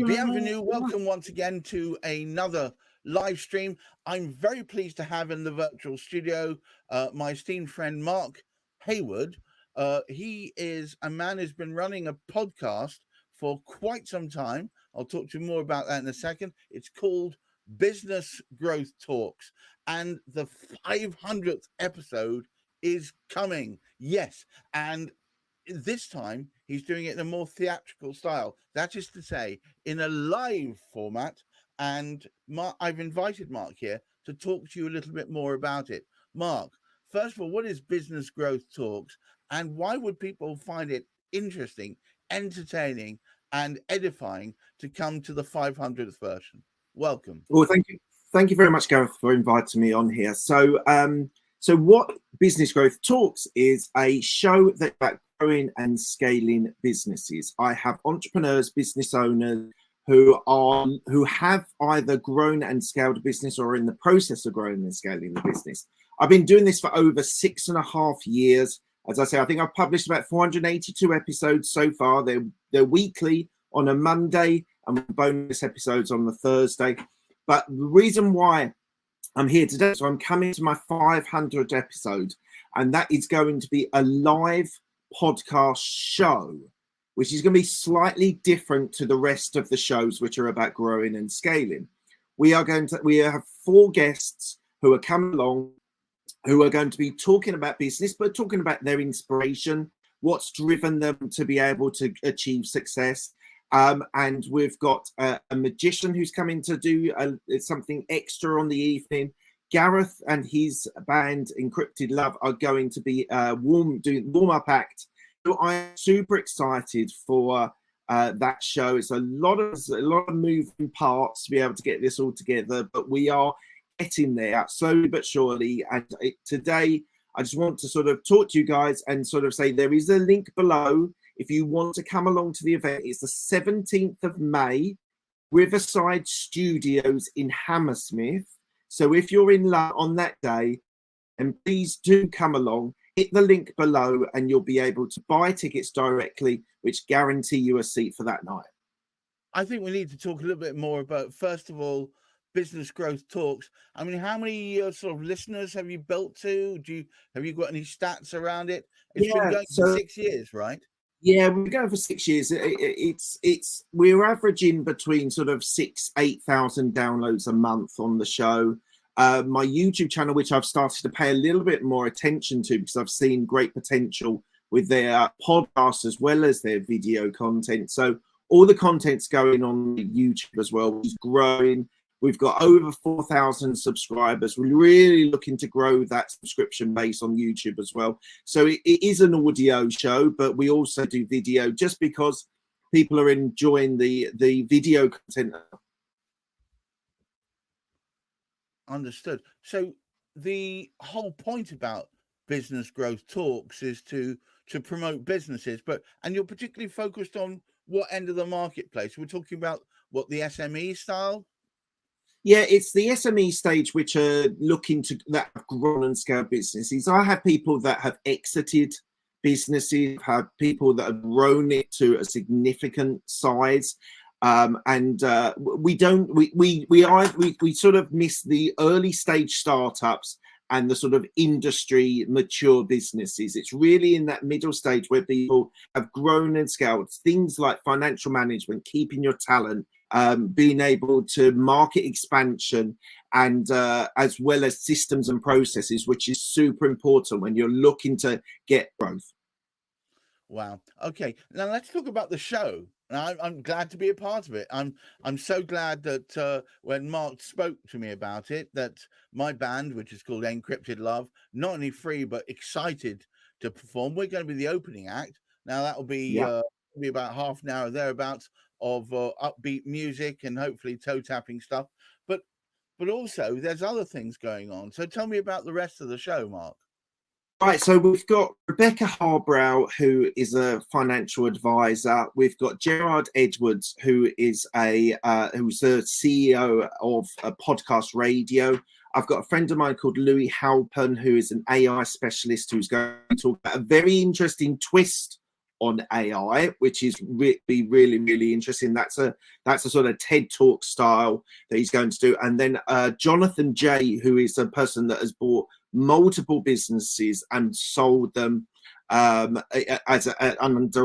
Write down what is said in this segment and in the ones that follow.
Bienvenue, welcome once again to another live stream. I'm very pleased to have in the virtual studio my esteemed friend Mark Hayward. He is a man who's been running a podcast for quite some time. I'll talk to you more about that in a second. It's called Business Growth Talks, and the 500th episode is coming. Yes, and this time he's doing it in a more theatrical style, that is to say in a live format. And Mark, I've invited Mark here to talk to you a little bit more about it. Mark, first of all, what is Business Growth Talks, and why would people find it interesting, entertaining and edifying to come to the 500th version? Welcome. Well, thank you very much, Gareth, for inviting me on here. So what Business Growth Talks is a show that about growing and scaling businesses. I have entrepreneurs, business owners who have either grown and scaled a business or are in the process of growing and scaling the business. I've been doing this for over 6.5 years. As I say, I think I've published about 482 episodes so far. They're weekly on a Monday and bonus episodes on the Thursday. But the reason why I'm here today, so I'm coming to my 500th episode, and that is going to be a live podcast show, which is going to be slightly different to the rest of the shows, which are about growing and scaling. We have 4 guests who are coming along, who are going to be talking about business, but talking about their inspiration, what's driven them to be able to achieve success. And we've got a magician who's coming to do something extra on the evening. Gareth and his band Encrypted Love are going to be doing warm-up act. So I'm super excited for that show. It's a lot of moving parts to be able to get this all together, but we are getting there slowly but surely. And today, I just want to sort of talk to you guys and sort of say there is a link below if you want to come along to the event. It's the 17th of May, Riverside Studios in Hammersmith. So if you're in London on that day, and please do come along, hit the link below and you'll be able to buy tickets directly, which guarantee you a seat for that night. I think we need to talk a little bit more about, first of all, Business Growth Talks. I mean, how many sort of listeners have you built to? Have you got any stats around it? It's been going for 6 years, right? Yeah, we're going for 6 years. We're averaging between sort of 8,000 downloads a month on the show. My YouTube channel, which I've started to pay a little bit more attention to because I've seen great potential with their podcast as well as their video content. So all the content's going on YouTube as well, which is growing. We've got over 4,000 subscribers. We're really looking to grow that subscription base on YouTube as well. So it is an audio show, but we also do video just because people are enjoying the video content. Understood. So the whole point about Business Growth Talks is to promote businesses, and you're particularly focused on what end of the marketplace? We're talking about what, the SME style? Yeah, it's the SME stage which are looking to that have grown and scaled businesses. I have people that have exited businesses, have people that have grown it to a significant size, and we sort of miss the early stage startups and the sort of industry mature businesses. It's really in that middle stage where people have grown and scaled things like financial management, keeping your talent, being able to market expansion, and as well as systems and processes, which is super important when you're looking to get growth. Wow. Okay. Now let's talk about the show. I'm glad to be a part of it. I'm so glad that when Mark spoke to me about it, that my band, which is called Encrypted Love, not only free but excited to perform. We're going to be the opening act. Now that will be about half an hour thereabouts of upbeat music and hopefully toe tapping stuff. But also there's other things going on. So tell me about the rest of the show, Mark. Right, so we've got Rebecca Harbrow, who is a financial advisor. We've got Gerard Edwards, who's the CEO of a podcast radio. I've got a friend of mine called Louis Halpern, who is an AI specialist, who's going to talk about a very interesting twist on AI, which is be really, really interesting. That's a sort of TED Talk style that he's going to do. And then Jonathan J, who is a person that has bought multiple businesses and sold them under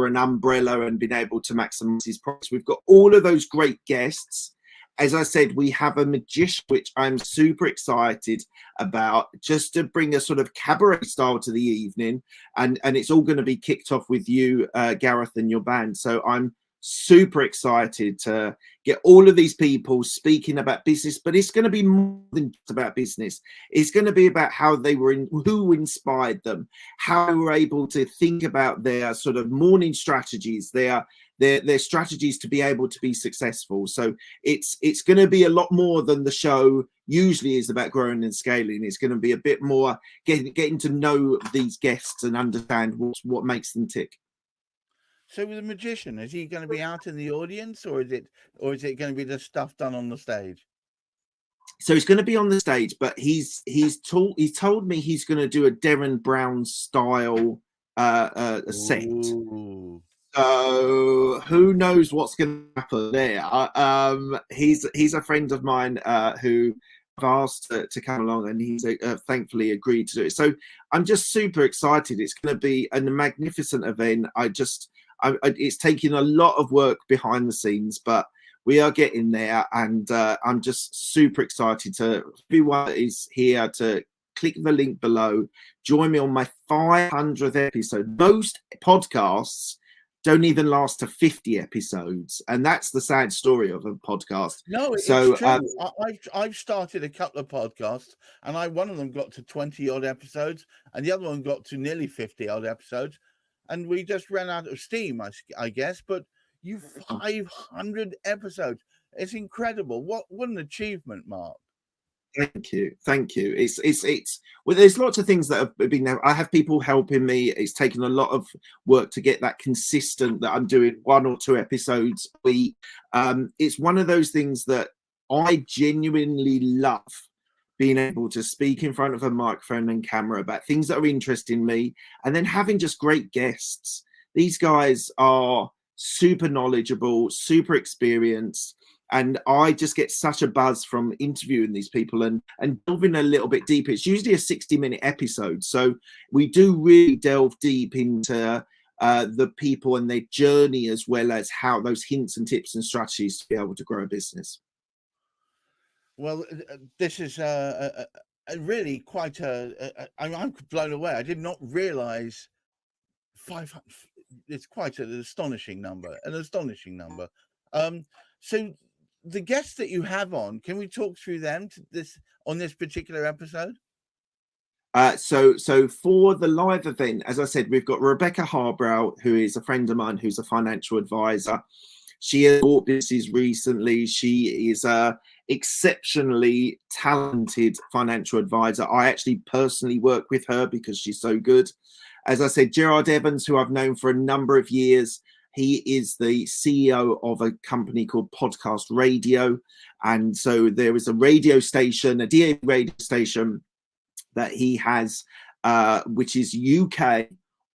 an umbrella and been able to maximize his profits. We've got all of those great guests. As I said, we have a magician, which I'm super excited about, just to bring a sort of cabaret style to the evening. And it's all going to be kicked off with you, Gareth, and your band. So I'm super excited to get all of these people speaking about business, but it's going to be more than just about business. It's going to be about how they were who inspired them, how they were able to think about their sort of morning strategies, their strategies to be able to be successful. So it's going to be a lot more than the show usually is about growing and scaling. It's going to be a bit more getting to know these guests and understand what makes them tick. So with the magician, is he going to be out in the audience, or is it going to be the stuff done on the stage? So he's going to be on the stage, but he's told me he's going to do a Derren Brown style set. Ooh. So who knows what's going to happen there? He's a friend of mine who I've asked to come along, and he's thankfully agreed to do it. So I'm just super excited. It's going to be a magnificent event. It's taking a lot of work behind the scenes, but we are getting there, and I'm just super excited to everyone that is here to click the link below. Join me on my 500th episode. Most podcasts don't even last to 50 episodes, and that's the sad story of a podcast. No, it's true. I've started a couple of podcasts, and one of them got to 20 odd episodes, and the other one got to nearly 50 odd episodes, and we just ran out of steam, I guess. But you 500 episodes, it's incredible. What an achievement, Mark. Thank you. It's well, there's lots of things that have been there. I have people helping me. It's taken a lot of work to get that consistent, that I'm doing 1 or 2 episodes a week. It's one of those things that I genuinely love, being able to speak in front of a microphone and camera about things that are interesting me, and then having just great guests. These guys are super knowledgeable, super experienced, and I just get such a buzz from interviewing these people and delving a little bit deeper. It's usually a 60-minute episode, so we do really delve deep into the people and their journey, as well as how those hints and tips and strategies to be able to grow a business. Well, this is really quite I'm blown away. I did not realize 500. It's quite an astonishing number. So the guests that you have on, can we talk through them on this particular episode? So for the live event, as I said, we've got Rebecca Harbrow, who is a friend of mine, who's a financial advisor. She has bought businesses recently. She is a exceptionally talented financial advisor. I actually personally work with her because she's so good. As I said, Gerard Evans, who I've known for a number of years, he is the CEO of a company called Podcast Radio. And so there is a radio station, a DA radio station that he has, which is UK,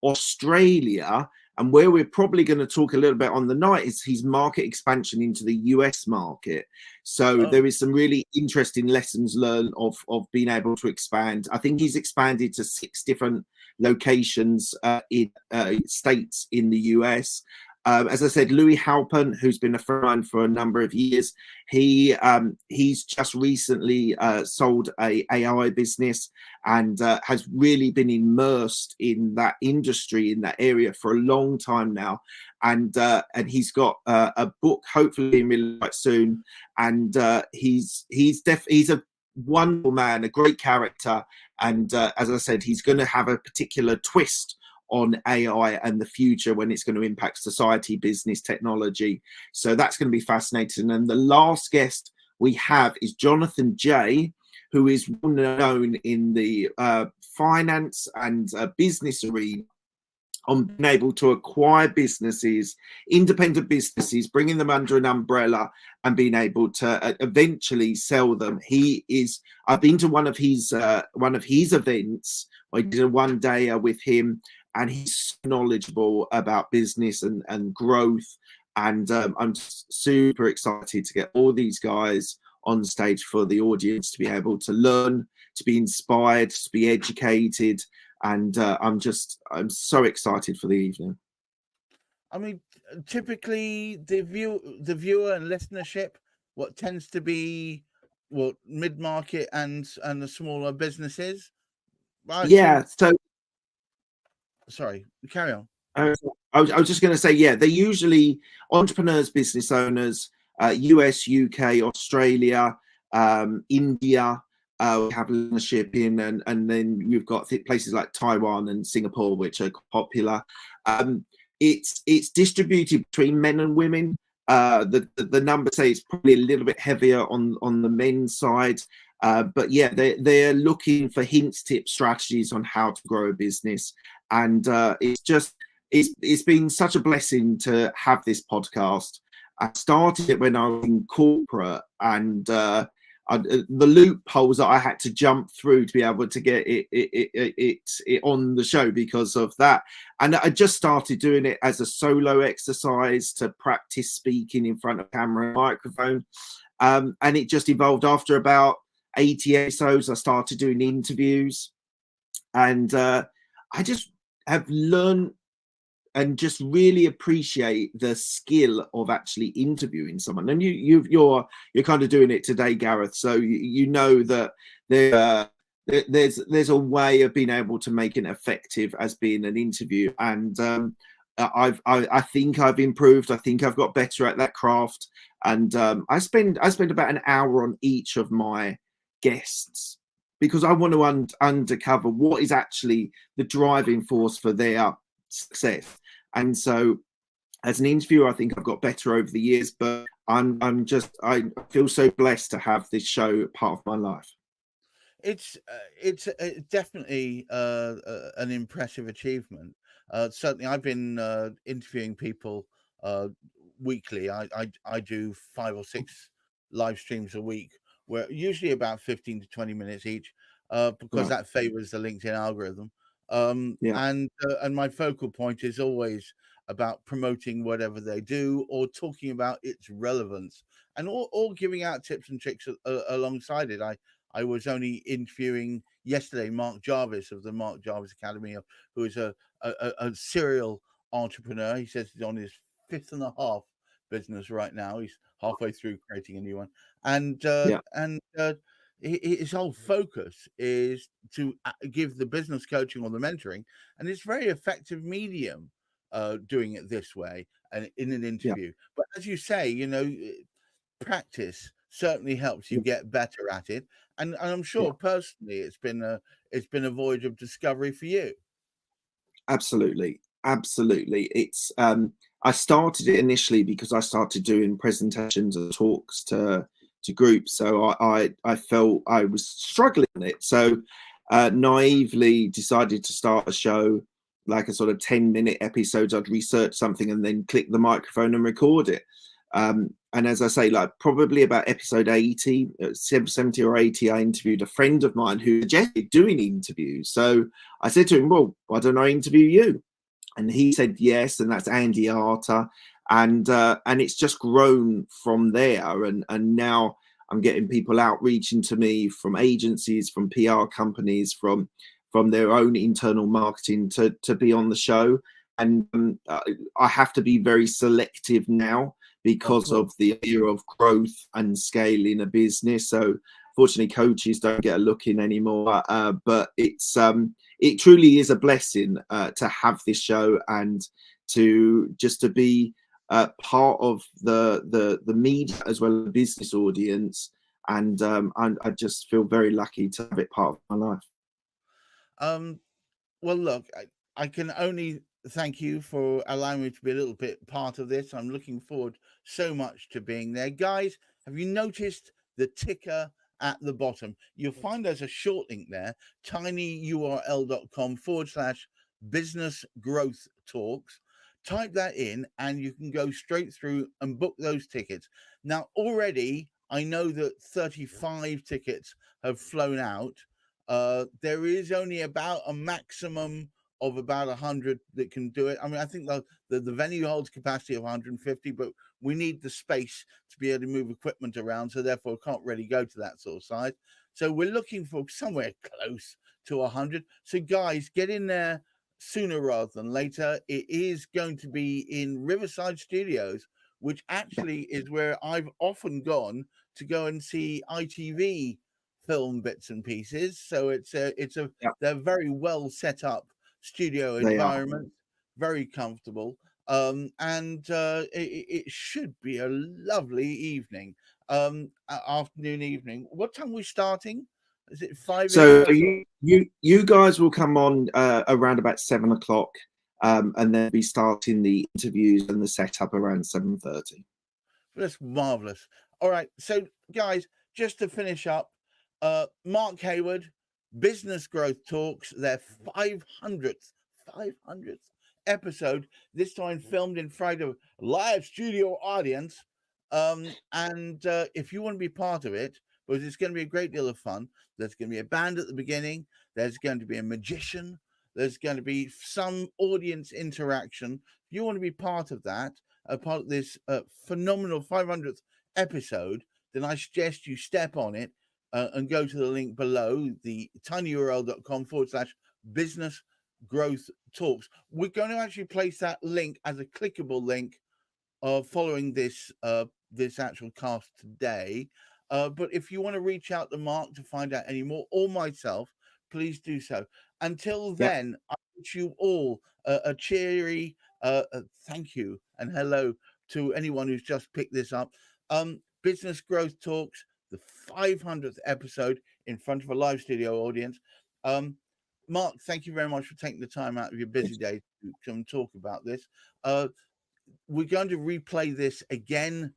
Australia, and where we're probably going to talk a little bit on the night is his market expansion into the US market. So there is some really interesting lessons learned of being able to expand. I think he's expanded to 6 different locations in states in the US. As I said, Louis Halpern, who's been a friend of mine for a number of years, he's just recently sold a AI business and has really been immersed in that industry, in that area for a long time now. And he's got a book hopefully being released quite soon. And he's a wonderful man, a great character. And as I said, he's going to have a particular twist on AI and the future when it's going to impact society, business, technology. So that's going to be fascinating. And the last guest we have is Jonathan J, who is well known in the finance and business arena on being able to acquire businesses, independent businesses, bringing them under an umbrella and being able to eventually sell them. I've been to one of his events. I did a one-dayer with him, and he's knowledgeable about business and growth. And I'm super excited to get all these guys on stage for the audience to be able to learn, to be inspired, to be educated. And I'm so excited for the evening. I mean, typically the viewer and listenership, what tends to be what mid-market and the smaller businesses. Yeah. So sorry, carry on. I was just going to say, yeah, they're usually entrepreneurs, business owners, US, UK, Australia, India. We have listenership in, and then you've got places like Taiwan and Singapore, which are popular. It's distributed between men and women. The numbers say it's probably a little bit heavier on the men's side. But yeah, they're looking for hints, tips, strategies on how to grow a business. And it's been such a blessing to have this podcast. I started it when I was in corporate, and the loopholes that I had to jump through to be able to get it on the show because of that. And I just started doing it as a solo exercise to practice speaking in front of camera and microphone. And it just evolved. After about 80 episodes, I started doing interviews, and I just have learned and just really appreciate the skill of actually interviewing someone. And you're kind of doing it today, Gareth. So you know that there's a way of being able to make it effective as being an interview. And I think I've improved. I think I've got better at that craft. And I spend about an hour on each of my guests, because I want to uncover what is actually the driving force for their success. And so as an interviewer, I think I've got better over the years, but I feel so blessed to have this show part of my life. It's definitely an impressive achievement. Certainly, I've been interviewing people weekly. I do 5 or 6 live streams a week, where usually about 15 to 20 minutes each, because that favors the LinkedIn algorithm. And my focal point is always about promoting whatever they do or talking about its relevance, and all giving out tips and tricks alongside it. I was only interviewing yesterday Mark Jarvis of the Mark Jarvis Academy, who is a serial entrepreneur. He says he's on his 5th and a half business right now. He's halfway through creating a new one, and his whole focus is to give the business coaching or the mentoring, and it's very effective medium doing it this way and in an interview. But as you say, practice certainly helps you get better at it, and I'm sure personally it's been a voyage of discovery for you. Absolutely. It's I started it initially because I started doing presentations and talks to groups, so I felt I was struggling with it, so naively decided to start a show, like a sort of 10-minute episodes. I'd research something and then click the microphone and record it. And as I say, like probably about episode 80, 70 or 80, I interviewed a friend of mine who suggested doing interviews. So I said to him, well, why don't I interview you? And he said yes, and that's Andy Arter. And it's just grown from there. And now I'm getting people outreaching to me from agencies, from PR companies, from their own internal marketing to be on the show. And I have to be very selective now because of the idea of growth and scaling a business. So fortunately, coaches don't get a look in anymore. But it truly is a blessing to have this show and to be part of the media as well as the business audience. And I just feel very lucky to have it part of my life. Well, look, I can only thank you for allowing me to be a little bit part of this. I'm looking forward so much to being there. Guys, have you noticed the ticker at the bottom? You'll find there's a short link there, tinyurl.com/business growth talks. Type that in and you can go straight through and book those tickets. Now, already, I know that 35 tickets have flown out. There is only about a maximum of about 100 that can do it. I mean, I think the venue holds capacity of 150, but we need the space to be able to move equipment around, so therefore can't really go to that sort of size. So we're looking for somewhere close to 100. So guys, get in there sooner rather than later. It is going to be in Riverside Studios, which actually is where I've often gone to go and see ITV film bits and pieces. So they're very well set up studio environment, very comfortable, and it should be a lovely evening, afternoon, evening. What time are we starting? Is it 5? So you guys will come on around about 7 o'clock, and then be starting the interviews and the setup around 7:30. That's marvelous. All right, so guys, just to finish up, Mark Hayward, Business Growth Talks, their 500th episode, this time filmed in front of a live studio audience. And if you want to be part of it, because it's going to be a great deal of fun, there's going to be a band at the beginning, there's going to be a magician, there's going to be some audience interaction. If you want to be part of that, a part of this phenomenal 500th episode, then I suggest you step on it and go to the link below, the tinyurl.com/business growth talks. We're going to actually place that link as a clickable link following this this actual cast today. But if you want to reach out to Mark to find out any more, or myself, please do so. Until then, I wish you all a cheery thank you and hello to anyone who's just picked this up. Business Growth Talks, the 500th episode in front of a live studio audience. Mark, thank you very much for taking the time out of your busy day to come talk about this. We're going to replay this again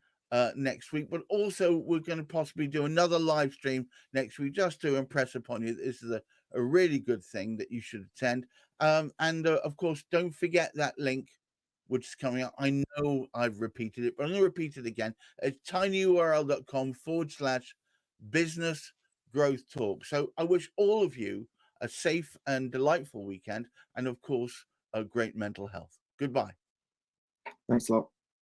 next week, but also we're going to possibly do another live stream next week just to impress upon you that this is a really good thing that you should attend. And of course, don't forget that link which is coming up. I know I've repeated it, but I'm going to repeat it again. It's tinyurl.com/business growth talk. So I wish all of you a safe and delightful weekend, and of course, a great mental health. Goodbye. Thanks a lot.